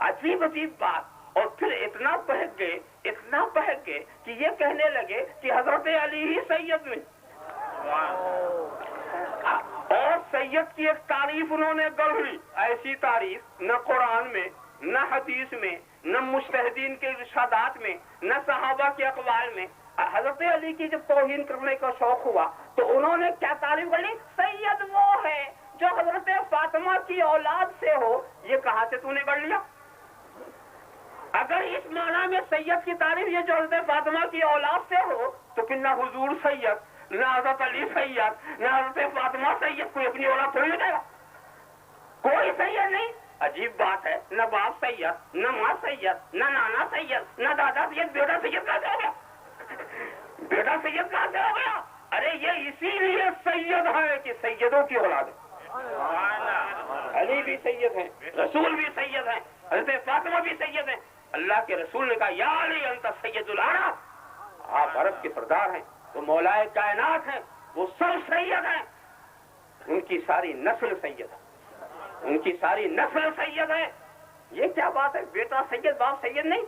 عجیب عجیب بات. اور پھر اتنا بہک گئے کہ یہ کہنے لگے کہ حضرت علی ہی سید نہیں. اور سید کی ایک تعریف انہوں نے گڑھ لی. ایسی تعریف نہ قرآن میں، نہ حدیث میں، نہ مجتہدین کے ارشادات میں، نہ صحابہ کے اقوال میں. حضرت علی کی جب توہین کرنے کا شوق ہوا تو انہوں نے کیا تعریف کر لی؟ سید وہ ہے جو حضرت فاطمہ کی اولاد سے ہو. یہ کہاں سے تو نے کر لیا؟ اگر اس معنی میں سید کی تعریف یہ جو حضرت فاطمہ کی اولاد سے ہو تو پھر نہ حضور سید، نہ حضرت علی سید، نہ حضرت فاطمہ سید. کوئی اپنی اولاد تھوڑی ہو جائے گا، کوئی سید نہیں. عجیب بات ہے، نہ باپ سید، نہ ماں سید، نہ نانا سید، نہ دادا سید. بیٹا سید کہاں سے ہو گیا؟ بیٹا سید کہاں سے ہو گیا؟ ارے یہ اسی لیے سید ہے کہ سیدوں کی اولاد ہے. علی بھی سید ہیں، رسول بھی سید ہیں، حضرت فاطمہ بھی سید ہیں. اللہ کے رسول نے کہا یا علی انت سید العرب، آپ عرب کے سردار ہیں، وہ مولائے کائنات ہیں، وہ سب سید ہیں. ان کی ساری نسل سید ہے، ان کی ساری نسل سید ہے. یہ کیا بات ہے؟ بیٹا سید باپ سید نہیں.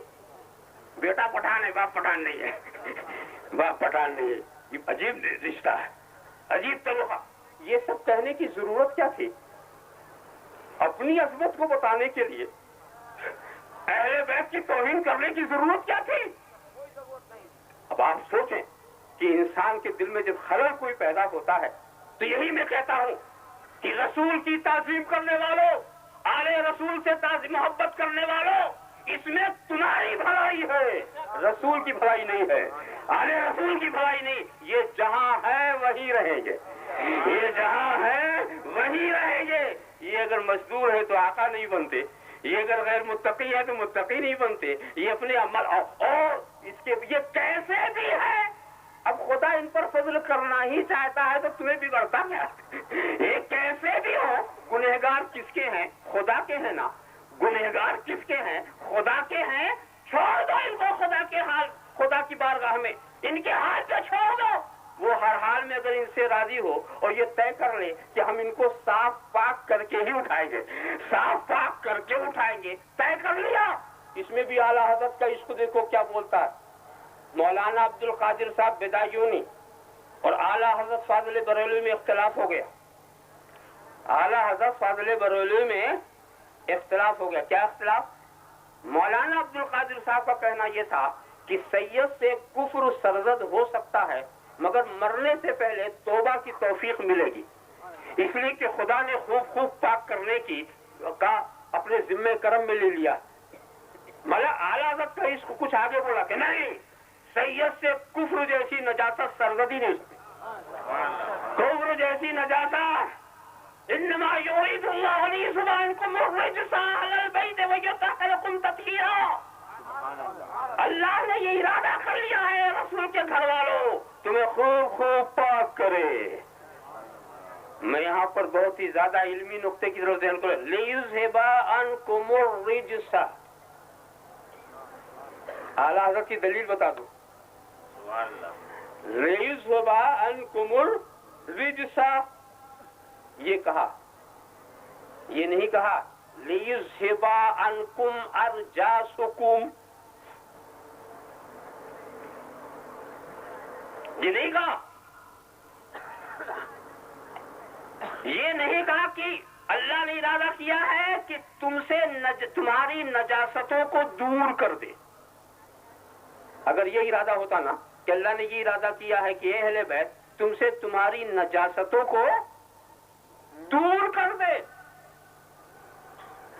بیٹا پٹھان ہے باپ پٹھان نہیں ہے، باپ پٹھان نہیں ہے. یہ عجیب رشتہ ہے، عجیب طریقہ. یہ سب کہنے کی ضرورت کیا تھی؟ اپنی عظمت کو بتانے کے لیے اہل بیت کی توہین کرنے کی ضرورت کیا تھی؟ اب آپ سوچیں کہ انسان کے دل میں جب خلل کوئی پیدا ہوتا ہے تو یہی میں کہتا ہوں کہ رسول کی تعظیم کرنے والوں، آل رسول سے محبت کرنے والوں، اس میں تمہاری بھلائی ہے، رسول کی بھلائی نہیں ہے، آل رسول کی بھلائی نہیں. یہ جہاں ہے وہی رہیں گے، یہ جہاں ہے وہی رہیں گے. یہ اگر مزدور ہے تو آقا نہیں بنتے، یہ اگر غیر متقی ہے تو متقی نہیں بنتے. یہ اپنے عمل اور اس کے یہ کیسے بھی ہے. اب خدا ان پر فضل کرنا ہی چاہتا ہے تو تمہیں بگڑتا کیا؟ یہ کیسے بھی ہو، گنہگار کس کے ہیں؟ خدا کے ہیں نا. گنہگار کس کے ہیں؟ خدا کے ہیں. چھوڑ دو ان کو خدا کے حال، خدا کی بارگاہ میں ان کے حال پہ چھوڑ دو. وہ ہر حال میں اگر ان سے راضی ہو اور یہ طے کر لے کہ ہم ان کو صاف پاک کر کے ہی اٹھائیں گے، صاف پاک کر کے اٹھائیں گے، طے کر لیا. اس میں بھی اعلیٰ حضرت کا عشق دیکھو کیا بولتا ہے. مولانا عبد القادر صاحب بدایونی اور اعلیٰ حضرت فاضل بریلوی میں اختلاف ہو گیا. اعلیٰ حضرت فاضل بریلوی میں اختلاف ہو گیا. کیا اختلاف؟ مولانا عبد القادر صاحب کا کہنا یہ تھا کہ سید سے کفر سرزد ہو سکتا ہے مگر مرنے سے پہلے توبہ کی توفیق ملے گی، اس لیے کہ خدا نے خوب پاک کرنے کی کا اپنے ذمہ کرم میں لے لیا. مطلب اعلیٰ حضرت کا اس کو کچھ آگے بولا کہ نہیں، سید سے کفر جیسی نجاست سرزد ہی نہیں ہوتی. کفر جیسی نجاست انما یرید اللہ لیذهب عنکم الرجس اہل البیت ویطہرکم تطہیرا. اللہ نے یہ ارادہ کر لیا ہے رسول کے گھر والوں تمہیں خوب پاک کرے. میں یہاں پر بہت ہی زیادہ علمی نقطے کی ضرورت ذہن کرو. لیذهب عنکم الرجس، اعلیٰ حضرت کی دلیل بتا دو. لیذهب عنکم الرجس یہ کہا، یہ نہیں کہا لیذهب عنکم ارجاسکم، یہ نہیں کہا. یہ نہیں کہا کہ اللہ نے ارادہ کیا ہے کہ تم سے تمہاری نجاستوں کو دور کر دے. اگر یہ ارادہ ہوتا نا کہ اللہ نے یہ ارادہ کیا ہے کہ اے اہل بیت تم سے تمہاری نجاستوں کو دور کر دے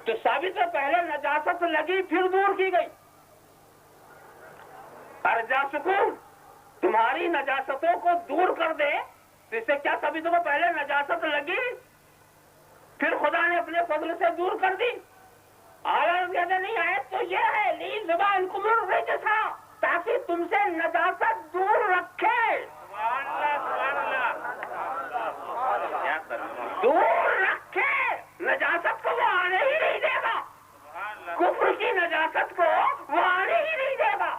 تو ثابت ہے پہلے نجاست لگی پھر دور کی گئی. ارجاسکم تمہاری نجاستوں کو دور کر دے تو اس سے کیا ثابت ہوگا؟ پہلے نجاست لگی پھر خدا نے اپنے فضل سے دور کر دی. اعلیٰ زیادہ نہیں آئے تو یہ ہے لیذهب عنکم الرجس تاکہ تم سے نجاست دور رکھے، دور رکھے. نجاست کو وہ آنے ہی نہیں دے گا، کفر کی نجاست کو وہ آنے ہی نہیں دے گا.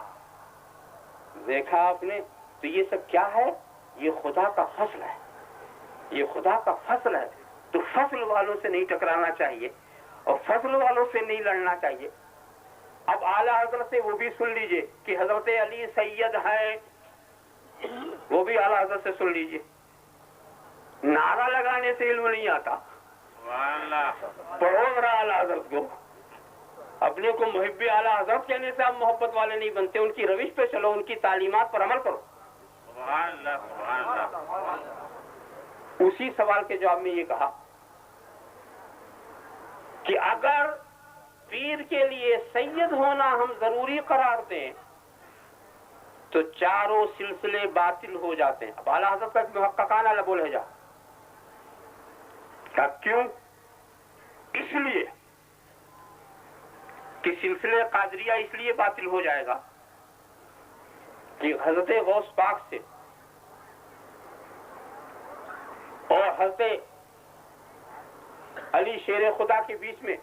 دیکھا آپ نے؟ تو یہ سب کیا ہے؟ یہ خدا کا فضل ہے، یہ خدا کا فضل ہے. تو فضل والوں سے نہیں ٹکرانا چاہیے اور فضل والوں سے نہیں لڑنا چاہیے. اب اعلیٰ حضرت سے وہ بھی سن لیجئے کہ حضرت علی سید ہے، وہ بھی اعلیٰ حضرت سے سن لیجئے. نعرہ لگانے سے علم نہیں آتا، پڑھو ذرا اعلیٰ حضرت کو. اپنے کو محب اعلیٰ حضرت کہنے سے آپ محبت والے نہیں بنتے، ان کی روش پہ چلو، ان کی تعلیمات پر عمل کرو. اسی سوال کے جواب میں یہ کہا کہ اگر پیر کے لیے سید ہونا ہم ضروری قرار دیں تو چاروں سلسلے باطل ہو جاتے ہیں. اب اعلیٰ حضرت کا محققانہ لب و لہجہ کیوں؟ اس لیے کہ سلسلے قادریہ اس لیے باطل ہو جائے گا کہ حضرت غوث پاک سے اور حضرت علی شیر خدا کے بیچ میں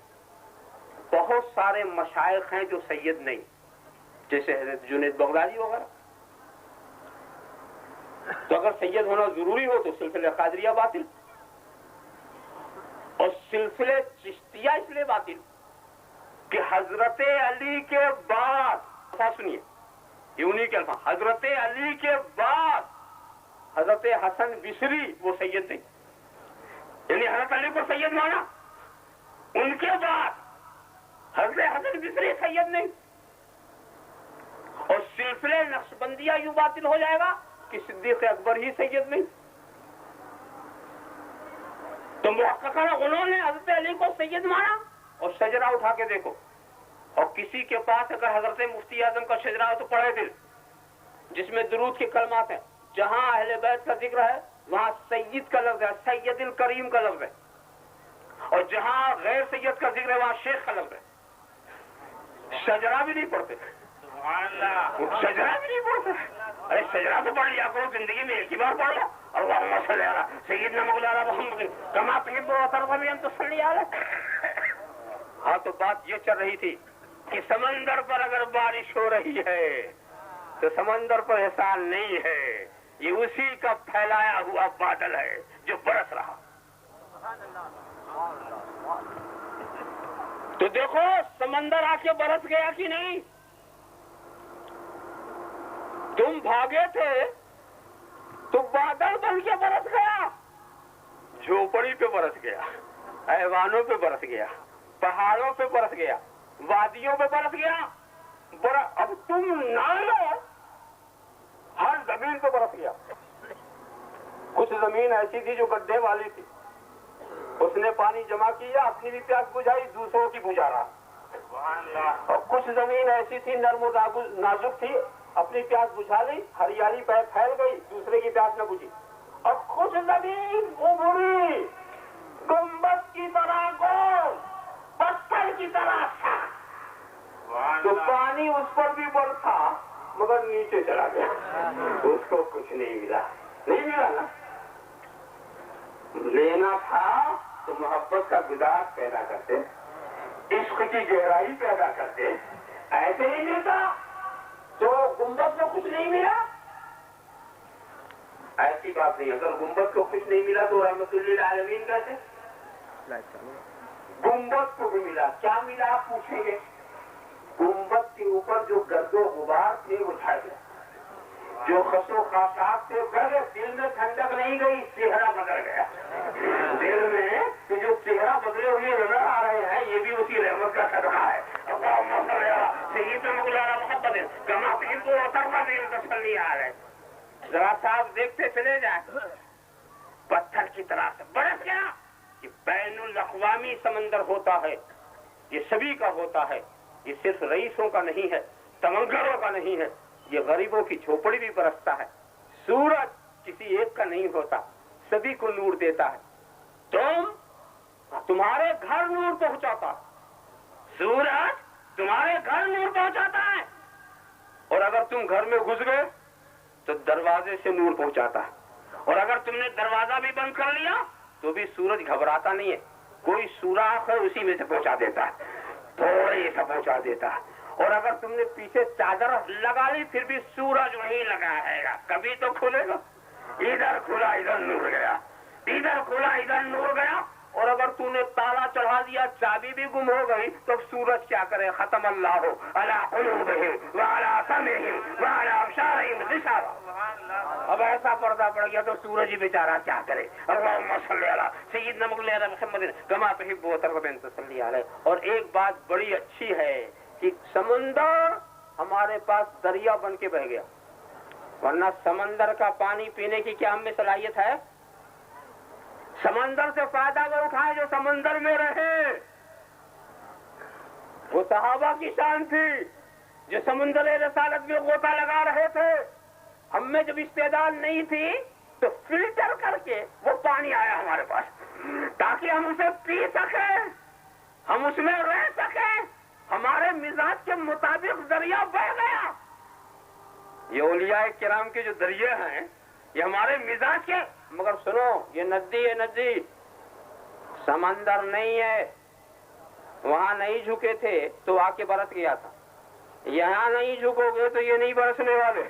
بہت سارے مشائخ ہیں جو سید نہیں، جیسے حضرت جنید بغدادی وغیرہ. تو اگر سید ہونا ضروری ہو تو سلسلے قادریہ باطل، اور سلسلے چشتیہ اس لیے باطل کہ حضرت علی کے بعد، سنیے یہ انہی کے الفاظ، حضرت علی کے بعد حضرت حسن بصری وہ سید نہیں، یعنی حضرت علی کو سید مانا، ان کے بعد حضرت حسن بصری سید نہیں. اور سلسلے نقشبندیہ یوں باطل ہو جائے گا کہ صدیق اکبر ہی سید نہیں. تو محققانہ انہوں نے حضرت علی کو سید مانا. اور شجرہ اٹھا کے دیکھو، اور کسی کے پاس اگر حضرت مفتی اعظم کا شجرہ ہے تو پڑھے دل، جس میں درود کے کلمات ہیں. جہاں اہل بیت کا ذکر ہے وہاں سید کا لفظ ہے، سید الکریم کا لفظ ہے، اور جہاں غیر سید کا ذکر ہے وہاں شیخ کا لفظ ہے. شجرہ بھی نہیں پڑھتے، شجرہ بھی نہیں پڑھتے. ارے شجرہ تو پڑھ لیا کرو، زندگی میں ایک ہی بار پڑھ لو. اللہم صلی علی سیدنا مولانا محمد کما تحب و ترضى ان تصلی علیہ. ہاں تو بات یہ چل رہی تھی کہ سمندر پر اگر بارش ہو رہی ہے تو سمندر پر احسان نہیں ہے، یہ اسی کا پھیلایا ہوا بادل ہے جو برس رہا. تو دیکھو سمندر آ کے برس گیا کہ نہیں؟ تم بھاگے تھے تو بادل بن کے برس گیا، جھوپڑی پہ برس گیا، ایوانوں پہ برس گیا، پہاڑوں پہ برس گیا، وادیوں پہ برس گیا. اب تم نہ لو، ہر زمین پہ برس گیا. کچھ زمین ایسی تھی جو گڈھے والی تھی، اس نے پانی جمع کیا، اپنی بھی پیاس بجھائی، دوسروں کی بجھا رہا. اور کچھ زمین ایسی تھی نرم و نازک تھی، اپنی پیاس بجھا لی، ہریالی پہ پھیل گئی، دوسرے کی پیاس نہ بجھی. اور کچھ زمین ابھری گنبد کی طرح گول، پتھر کی طرح تھا، تو پانی اس پر بھی برسا مگر نیچے چلا گیا، اس کو کچھ نہیں ملا. نہیں ملا نا. لینا تھا تو محبت کا گزار پیدا کرتے، عشق کی گہرائی پیدا کرتے. ایسے ہی ملتا تو گنبد کو کچھ نہیں ملا. ایسی بات نہیں، اگر گنبد کو کچھ نہیں ملا تو رحمت للعالمین کہتے. گنبد کو بھی ملا. کیا ملا آپ پوچھیں گے؟ گنبد کے اوپر جو گرد و غبار تھے وہ چھا گیا، جو خس و خاشاک تھے گئے، دل میں ٹھنڈک نہیں گئی، چہرہ بدل گیا. دل میں کہ جو چہرہ بدلے ہوئے نظر آ رہے ہیں یہ بھی اسی رحمت کا صدقہ ہے. تسلی آ رہے. ذرا صاحب دیکھتے چلے جائیں، پتھر کی طرح سے برس گیا. یہ بین الاقوامی سمندر ہوتا ہے، یہ سبھی کا ہوتا ہے، یہ صرف رئیسوں کا نہیں ہے، تمنگروں کا نہیں ہے، یہ غریبوں کی جھوپڑی بھی برستا ہے. سورج کسی ایک کا نہیں ہوتا، سبھی کو نور دیتا ہے. تمہارے گھر نور پہنچاتا، سورج تمہارے گھر نور پہنچاتا ہے. اور اگر تم گھر میں گھس گئے تو دروازے سے نور پہنچاتا ہے. اور اگر تم نے دروازہ بھی بند کر لیا تو بھی سورج گھبراتا نہیں ہے، کوئی سوراخ ہے اسی میں سے پہنچا دیتا ہے، تھوڑے سا پہنچا دیتا ہے. اور اگر تم نے پیچھے چادر لگا لی پھر بھی سورج وہیں لگا رہے گا، کبھی تو کھلے گا. ادھر کھلا ادھر نور گیا، ادھر کھلا ادھر نور گیا. اور اگر تو نے تالا چڑھا دیا چابی بھی گم ہو گئی تو اب سورج کیا کرے؟ ختم اللہ علی قلوبہم وعلی سمعہم وعلی ابصارہم غشاوہ. اب ایسا پردہ پڑ گیا تو سورج ہی بیچارہ کیا کرے؟ اللہم صلی علی سیدنا مولانا محمد کما تحب وترضى ان تصلی علیہ. اور ایک بات بڑی اچھی ہے کہ سمندر ہمارے پاس دریا بن کے بہ گیا، ورنہ سمندر کا پانی پینے کی کیا ہم میں صلاحیت ہے؟ سمندر سے فائدہ وہ اٹھائے جو سمندر میں رہے. وہ صحابہ کی شان تھی جو سمندر رسالت میں غوطہ لگا رہے تھے. ہم میں جب استعداد نہیں تھی تو فلٹر کر کے وہ پانی آیا ہمارے پاس تاکہ ہم اسے پی سکیں، ہم اس میں رہ سکیں. ہمارے مزاج کے مطابق دریا بہ گیا. یہ اولیاء کرام کے جو دریا ہیں یہ ہمارے مزاج کے، مگر سنو یہ ندی ہے، ندی سمندر نہیں ہے. وہاں نہیں جھکے تھے تو آ کے برس گیا تھا. یہاں نہیں جھکو گے تو یہ نہیں برسنے والے.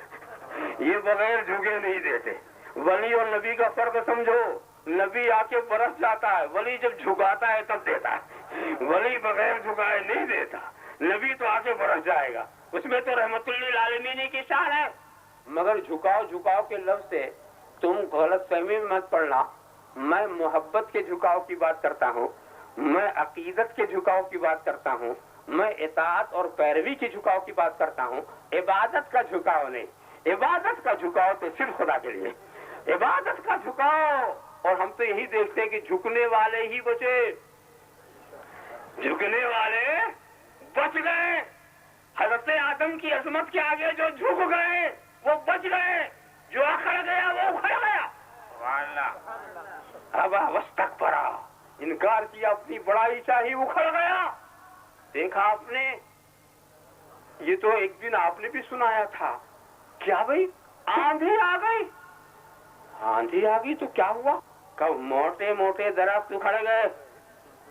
یہ بغیر جھکے نہیں دیتے. ولی اور نبی کا فرق سمجھو. نبی آ کے برس جاتا ہے، ولی جب جھکاتا ہے تب دیتا ہے. ولی بغیر جھکائے نہیں دیتا. نبی تو آ کے برس جائے گا. اس میں تو رحمت للعالمین کی شان ہے. مگر جھکاؤ جھکاؤ کے لفظ سے تم غلط فہمی میں مت پڑنا. میں محبت کے جھکاؤ کی بات کرتا ہوں، میں عقیدت کے جھکاؤ کی بات کرتا ہوں، میں اطاعت اور پیروی کے جھکاؤ کی بات کرتا ہوں. عبادت کا جھکاؤ نہیں. عبادت کا جھکاؤ تو صرف خدا کے لیے. عبادت کا جھکاؤ. اور ہم تو یہی دیکھتے ہیں کہ جھکنے والے ہی بچے، جھکنے والے بچ گئے. حضرت آدم کی عظمت کے آگے جو جھک گئے وہ بچ گئے، جو اکھڑ گیا وہ اکھڑ گیا. اب واستکبرا، انکار کیا، اپنی بڑائی چاہی، اکھڑ گیا. دیکھا آپ نے، یہ تو ایک دن آپ نے بھی سنایا تھا. کیا بھائی آندھی آ گئی؟ آندھی آ گئی تو کیا ہوا؟ کب موٹے موٹے درخت اکھڑ گئے.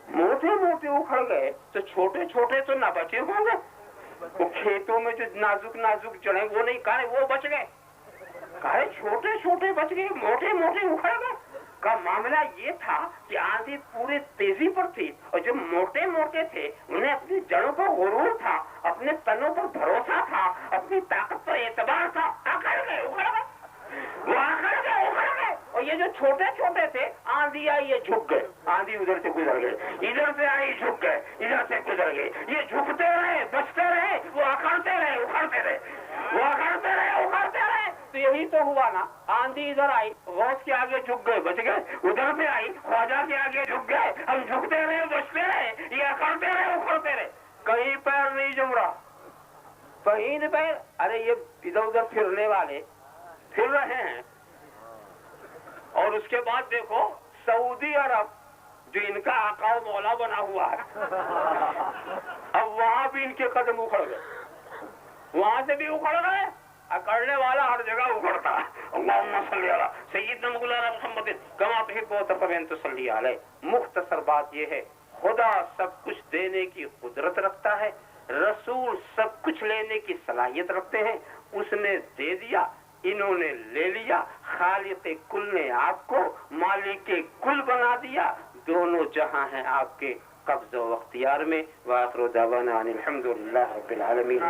موٹے موٹے اکھڑ گئے تو چھوٹے چھوٹے تو نہ بچے ہوں گے. وہ کھیتوں میں جو نازک نازک جڑیں وہ نہیں کہے وہ بچ گئے. کہے چھوٹے چھوٹے بچ گئے، موٹے موٹے اکھڑ گئے. کا معاملہ یہ تھا کہ آندھی پورے تیزی پر تھی اور جو موٹے موٹے تھے انہیں اپنی جڑوں پر غرور تھا، اپنے تنوں پر بھروسہ تھا، اپنی طاقت پر اعتبار تھا. اکڑ گئے، اکھڑ گئے. وہ اکڑ گئے، اکھڑ گئے. اور یہ جو چھوٹے چھوٹے تھے، آندھی آئی یہ جھک گئے. آندھی ادھر سے گزر گئے، ادھر سے آئی جھک گئے، ادھر سے گزر گئے. یہ جھکتے رہے، بچتے رہے، وہ اکڑتے رہے، اکھڑتے رہے، وہ اکڑتے رہے، اکھڑتے رہے. تو یہی تو ہوا نا. آندھی ادھر آئی، غوث کے آگے جھک گئے، بچ گئے. ادھر سے آئی، خواجہ کے آگے جھک گئے. ہم جھکتے رہے، بچتے رہے، یہ اکڑتے رہے، اکھڑتے رہے. کہیں پیر نہیں جم رہا، کہیں نہیں پیر. ارے یہ ادھر ادھر پھرنے والے پھر رہے ہیں. اور اس کے بعد دیکھو سعودی عرب جو ان کا آقا و مولا بنا ہوا ہے، اب وہاں بھی ان کے قدم اکھڑ گئے، وہاں سے بھی اکھڑ گئے. اکڑنے والا ہر جگہ اکھڑتا ہے. اللہم صلی علی سیدنا مولانا محمد کما تحب وترضى ان تصلی علیہ. مختصر بات یہ ہے، خدا سب کچھ دینے کی قدرت رکھتا ہے، رسول سب کچھ لینے کی صلاحیت رکھتے ہیں. اس نے دے دیا، انہوں نے لے لیا. خالق کل نے آپ کو مالک کل بنا دیا. دونوں جہاں ہیں آپ کے قبض و اختیار میں. وآخر دعوانا ان الحمدللہ رب العالمین.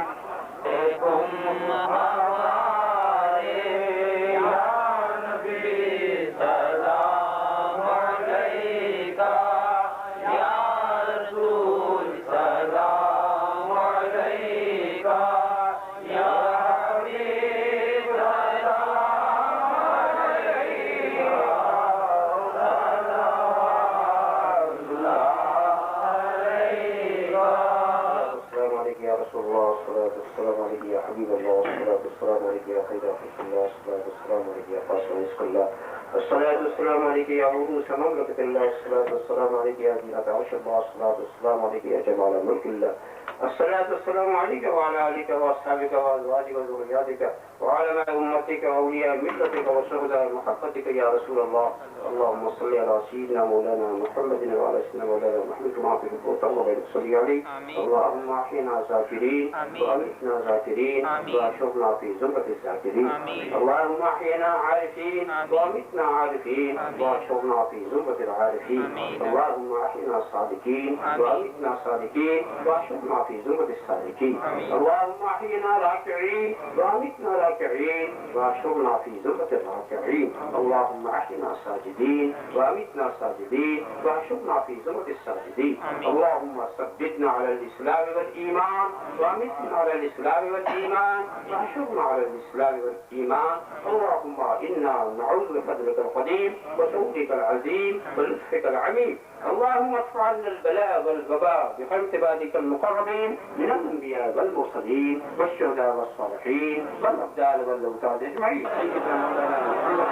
الصلاة والسلام عليك يا عروس مملكة الله، الصلاة والسلام عليك يا زينة عرش الله، الصلاة والسلام عليك يا جمال ملك الله، الصلاة والسلام عليك وعلى آلك وأصحابك وأزواجك وذرياتك وعلى أمتك وأولياء ملتك وشهداء محبتك يا رسول الله. اللهم صل على سيدنا مولانا محمد وعلى سيدنا مولانا محمد كما تحب وترضى وبارك عليه. اللهم احينا ذاكرين وامتنا ذاكرين واحشرنا في زمرة الذاكرين. اللهم احينا عارفين وامتنا وأمتنا عارفين واحشرنا في زمرة العارفين. اللهم أحينا صادقين وأمتنا صادقين واحشرنا في زمرة الصادقين. اللهم أحينا راكعين وأمتنا راكعين واحشرنا في زمرة الراكعين. اللهم أحينا ساجدين وأمتنا ساجدين واحشرنا في زمرة الساجدين. اللهم ثبتنا على الإسلام والإيمان وأمتنا على الإسلام والإيمان واحشرنا على الإسلام والإيمان. اللهم إنا نعوذ بفضلك القديم وجودك العظيم ولطفك العميم. اللهم ادفع عنا البلاء والوباء بحرمة عبادك المقربين من الأنبياء والمرسلين والشهداء والصالحين والأبدال والأوتاد أجمعين. سيدنا مولانا محمد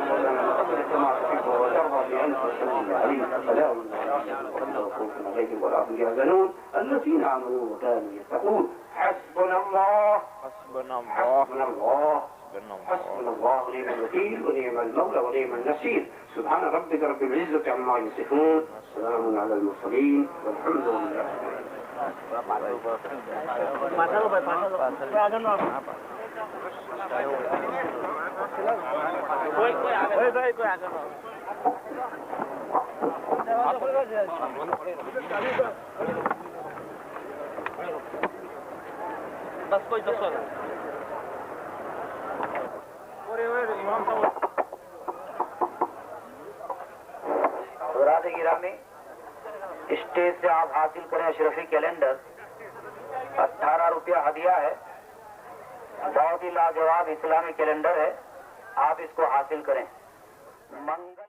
وعلى آله كما تحب وترضى بأنت وسلم عليه. فلا ولا خوف عليهم ولا هم يحزنون الذين آمنوا وكانوا يتقون. حسبنا الله حسبنا الله حسبنا الله حسبنا الله حسبنا الله ونعم الوكيل ونعم المولى ونعم النصير. سبحان ربك رب العزة عما يصفون سلام على المرسلين والحمد لله. بس کوئی دسو حضرات گرامی، اسٹیج سے آپ حاصل کریں اشرفی کیلنڈر، 18 روپیہ ہدیہ ہے، بہت ہی لاجواب اسلامی کیلنڈر ہے، آپ اس کو حاصل کریں. منگل